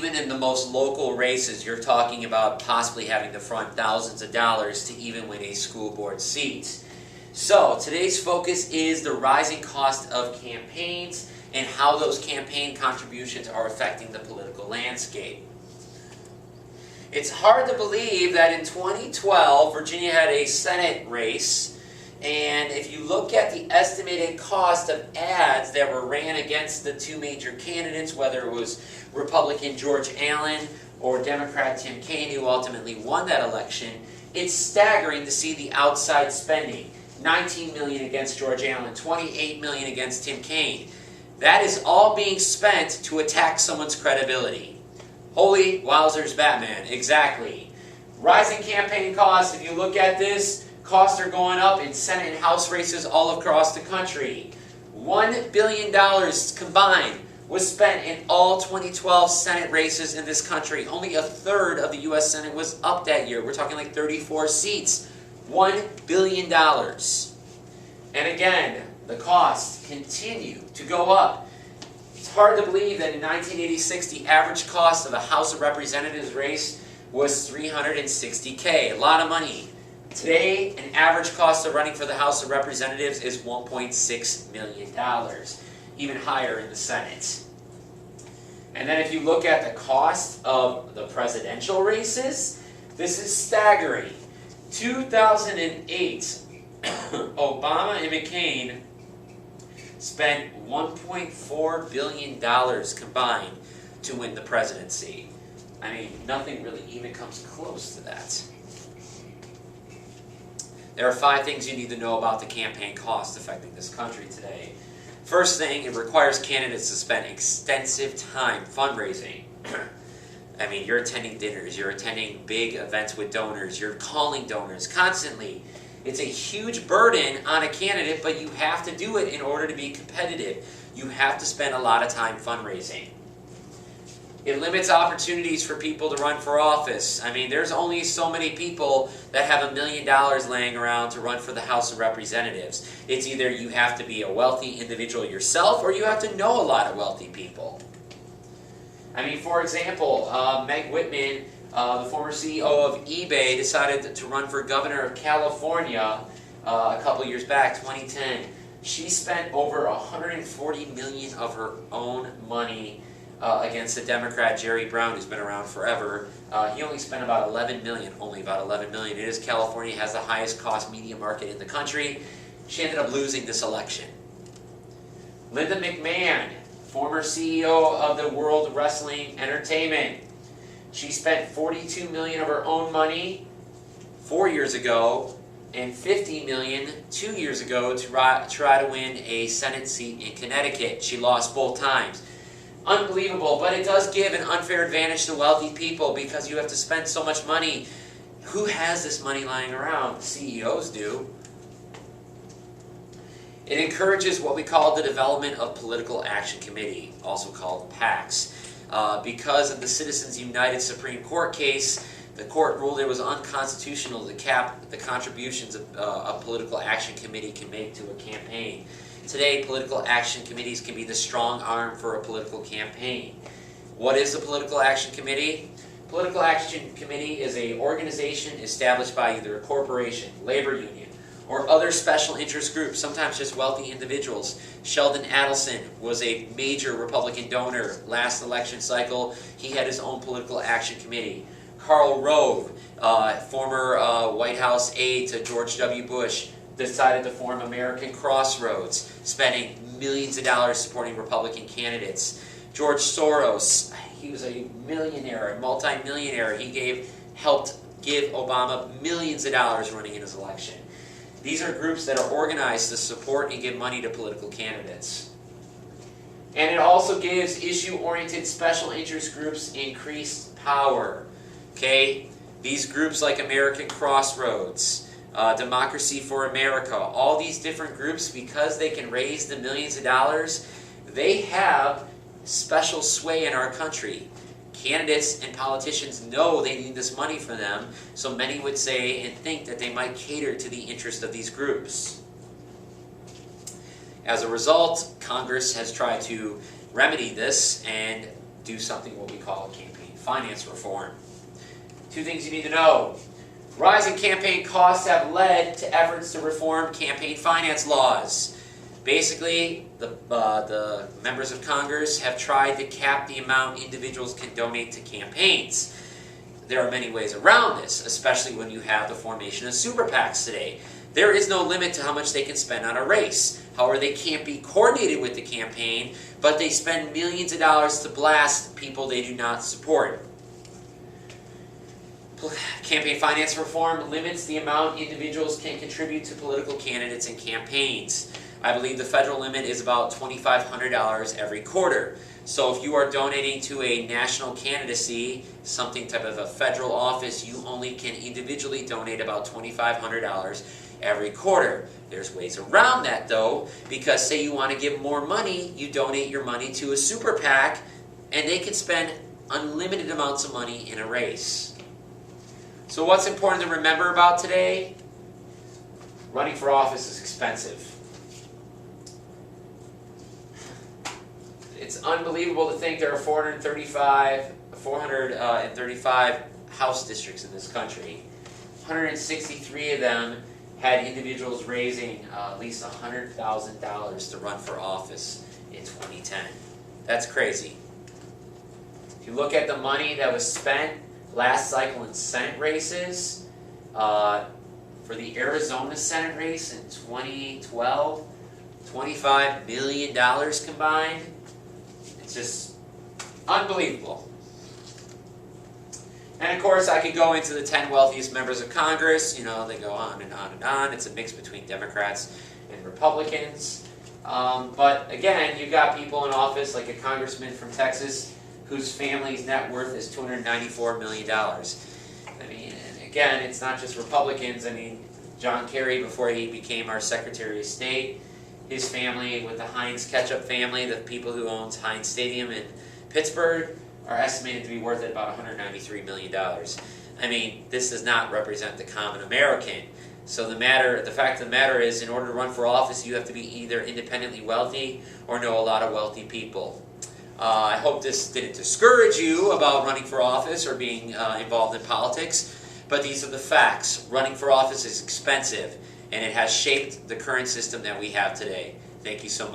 even in the most local races, you're talking about possibly having to front thousands of dollars to even win a school board seat. So today's focus is the rising cost of campaigns and how those campaign contributions are affecting the political landscape. It's hard to believe that in 2012, Virginia had a Senate race, and if you look at the estimated cost of ads that were ran against the two major candidates, whether it was Republican George Allen or Democrat Tim Kaine, who ultimately won that election, it's staggering to see the outside spending. $19 million against George Allen, $28 million against Tim Kaine. That is all being spent to attack someone's credibility. Holy wowzers, Batman, exactly. Rising campaign costs, if you look at this, costs are going up in Senate and House races all across the country. $1 billion combined was spent in all 2012 Senate races in this country. Only a third of the U.S. Senate was up that year. We're talking like 34 seats. $1 billion. And again, the costs continue to go up. It's hard to believe that in 1986, the average cost of a House of Representatives race was $360K, a lot of money. Today, an average cost of running for the House of Representatives is $1.6 million, even higher in the Senate. And then if you look at the cost of the presidential races, this is staggering. 2008, Obama and McMahon spent $1.4 billion combined to win the presidency. I mean, nothing really even comes close to that. There are 5 things you need to know about the campaign costs affecting this country today. First thing, it requires candidates to spend extensive time fundraising. I mean, you're attending dinners, you're attending big events with donors, you're calling donors constantly. It's a huge burden on a candidate, but you have to do it in order to be competitive. You have to spend a lot of time fundraising. It limits opportunities for people to run for office. I mean, there's only so many people that have $1 million laying around to run for the House of Representatives. It's either you have to be a wealthy individual yourself, or you have to know a lot of wealthy people. I mean, for example, Meg Whitman, the former CEO of eBay, decided to run for governor of California a couple years back, 2010. She spent over $140 million of her own money against the Democrat Jerry Brown, who's been around forever. He only spent about $11 million, only about $11 million. It is California, has the highest cost media market in the country. She ended up losing this election. Linda McMahon, former CEO of the World Wrestling Entertainment. She spent $42 million of her own money 4 years ago and $50 million 2 years ago to try to win a Senate seat in Connecticut. She lost both times. Unbelievable, but it does give an unfair advantage to wealthy people because you have to spend so much money. Who has this money lying around? CEOs do. It encourages what we call the development of Political Action Committee, also called PACs. Because of the Citizens United Supreme Court case, the court ruled it was unconstitutional to cap the contributions a political action committee can make to a campaign. Today, political action committees can be the strong arm for a political campaign. What is a political action committee? Political Action Committee is an organization established by either a corporation, labor union, or other special interest groups, sometimes just wealthy individuals. Sheldon Adelson was a major Republican donor last election cycle. He had his own political action committee. Karl Rove, former White House aide to George W. Bush, decided to form American Crossroads, spending millions of dollars supporting Republican candidates. George Soros, he was a millionaire, a multi-millionaire. He helped give Obama millions of dollars running in his election. These are groups that are organized to support and give money to political candidates. And it also gives issue-oriented special interest groups increased power. Okay? These groups like American Crossroads, Democracy for America, all these different groups, because they can raise the millions of dollars, they have special sway in our country. Candidates and politicians know they need this money for them, so many would say and think that they might cater to the interest of these groups. As a result, Congress has tried to remedy this, and do something what we call campaign finance reform. 2 things you need to know. Rising campaign costs have led to efforts to reform campaign finance laws. Basically, the members of Congress have tried to cap the amount individuals can donate to campaigns. There are many ways around this, especially when you have the formation of super PACs today. There is no limit to how much they can spend on a race. However, they can't be coordinated with the campaign, but they spend millions of dollars to blast people they do not support. Campaign finance reform limits the amount individuals can contribute to political candidates and campaigns. I believe the federal limit is about $2,500 every quarter. So if you are donating to a national candidacy, something type of a federal office, you only can individually donate about $2,500 every quarter. There's ways around that though, because say you want to give more money, you donate your money to a super PAC, and they can spend unlimited amounts of money in a race. So what's important to remember about today? Running for office is expensive. It's unbelievable to think there are 435 House districts in this country. 163 of them had individuals raising at least $100,000 to run for office in 2010. That's crazy. If you look at the money that was spent last cycle in Senate races, for the Arizona Senate race in 2012, $25 million combined. It's just unbelievable. And of course, I could go into the 10 wealthiest members of Congress. You know, they go on and on and on. It's a mix between Democrats and Republicans. But again, you've got people in office like a congressman from Texas whose family's net worth is $294 million. I mean, and again, it's not just Republicans. I mean, John Kerry, before he became our Secretary of State, his family with the Heinz Ketchup family, the people who owns Heinz Stadium in Pittsburgh, are estimated to be worth about $193 million. I mean, this does not represent the common American. So the fact of the matter is, in order to run for office, you have to be either independently wealthy or know a lot of wealthy people. I hope this didn't discourage you about running for office or being involved in politics, but these are the facts. Running for office is expensive, and it has shaped the current system that we have today. Thank you so much.